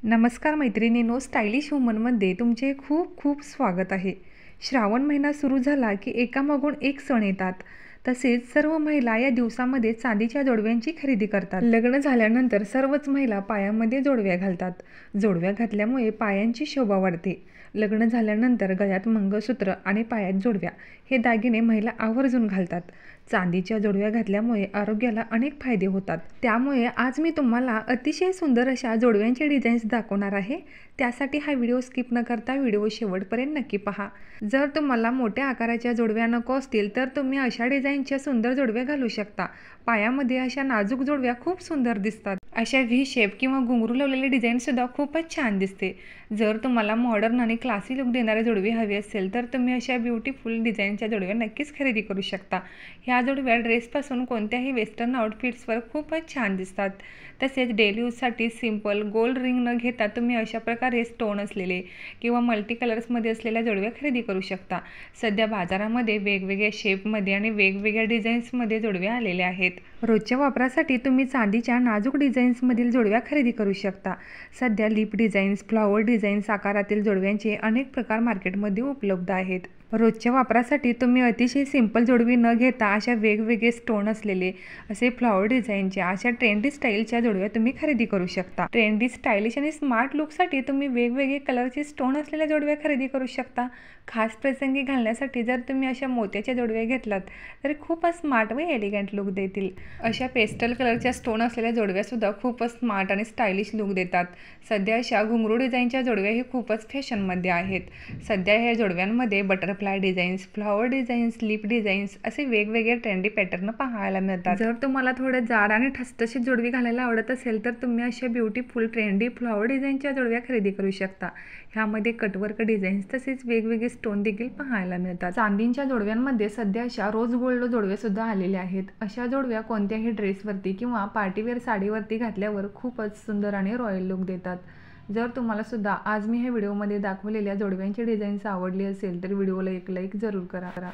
नमस्कार मैत्रिणींनो, स्टायलिश वुमनमध्ये तुमचे खूप खूप स्वागत आहे। श्रावण महिना सुरू झाला की एकामागून एक सण येतात। तसेच सर्व महिला या दिवसामध्ये चांदीच्या जोडव्यांची खरेदी करतात। लग्न झाल्यानंतर सर्वच महिला पायामध्ये जोडव्या घालतात। जोडव्या घातल्यामुळे पायांची शोभा वाढते। लग्न झाल्यानंतर गळ्यात मंगळसूत्र आणि पायात जोडव्या हे दागिने महिला आवर्जून घालतात। चांदीच्या जोडव्या घातल्यामुळे आरोग्याला अनेक फायदे होतात। त्यामुळे आज मी तुम्हाला अतिशय सुंदर अशा जोडव्यांचे डिझाईन्स दाखवणार आहे। त्यासाठी हा व्हिडिओ स्किप न करता व्हिडिओ शेवटपर्यंत नक्की पहा। जर तुम्हाला मोठ्या आकाराच्या जोडव्या नको असतील तर तुम्ही अशा डिझाईनच्या सुंदर जोडव्या घालू शकता। पायामध्ये अशा नाजूक जोडव्या खूप सुंदर दिसतात। अशा व्ही शेप किंवा घुंगरू लावलेले डिझाईन सुद्धा खूपच छान दिसते। जर तुम्हाला मॉडर्न आणि क्लासी लुक देणारे जोडवे हवे असेल तर तुम्ही अशा ब्युटिफुल डिझाईनच्या जोडव्या नक्कीच खरेदी करू शकता। ह्या जोडव्या ड्रेसपासून कोणत्याही वेस्टर्न आउटफिट्सवर खूपच छान दिसतात। तसेच डेली यूजसाठी सिंपल गोल्ड रिंग न घेता तुम्ही अशा प्रकारे स्टोन असलेले किंवा मल्टी कलर्समध्ये असलेल्या जोडव्या खरेदी करू शकता। सध्या बाजारामध्ये वेगवेगळ्या शेपमध्ये आणि वेगवेगळ्या डिझाईन्समध्ये जोडव्या आलेल्या आहेत। रोजच्या वापरासाठी तुम्ही चांदीच्या नाजूक डिझाईन्समधील जोडव्या खरेदी करू शकता। सध्या लिप डिझाईन्स, फ्लॉवर डिझाईन्स आकारातील जोडव्यांचे अनेक प्रकार मार्केटमध्ये उपलब्ध आहेत। रोजच्या वापरासाठी तुम्ही अतिशय सिंपल जोडवी न घेता अशा वेगवेगळे स्टोन असलेले असे फ्लॉवर डिझाईनच्या अशा ट्रेंडी स्टाईलच्या जोडव्या तुम्ही खरेदी करू शकता। ट्रेंडी, स्टायलिश आणि स्मार्ट लुकसाठी तुम्ही वेगवेगळे कलरचे स्टोन असलेल्या जोडव्या खरेदी करू शकता। खास प्रसंगी घालण्यासाठी जर तुम्ही अशा मोत्याच्या जोडव्या घेतलात तर खूपच स्मार्ट व एलिगंट लुक देतील। अशा पेस्टल कलरच्या स्टोन असलेल्या जोडव्या सुद्धा खूपच स्मार्ट आणि स्टायलिश लुक देतात। सध्या अशा घुंगरू डिझाईनच्या जोडव्या ही खूपच फॅशनमध्ये आहेत। सध्या ह्या जोडव्यांमध्ये butterfly designs, flower designs, lip designs असे वेगवेगळे ट्रेंडी पॅटर्न पाहायला मिळतात। जर तुम्हाला थोडे जाड आणि ठसठशीत जोडवी घालायला आवडत असेल तर तुम्ही अशा ब्युटिफुल ट्रेंडी फ्लॉवर डिझाईनच्या जोडव्या खरेदी करू शकता। ह्यामध्ये कटवर्क डिझाईन्स तसेच वेगवेगळे स्टोन देखील पाहायला मिळतात। चांदीच्या जोडव्यांमध्ये सध्या अशा रोज गोल्ड जोडव्या सुद्धा आलेल्या आहेत। अशा जोडव्या कोणत्याही ड्रेसवरती किंवा पार्टीवेअर साडीवरती घातल्यावर खूपच सुंदर आणि रॉयल लुक देतात। जर तुम्हाला सुद्धा आज मी ह्या व्हिडिओमध्ये दाखवलेल्या जोडव्यांची डिझाईन्स आवडली असेल तर व्हिडिओला एक लाईक जरूर करा।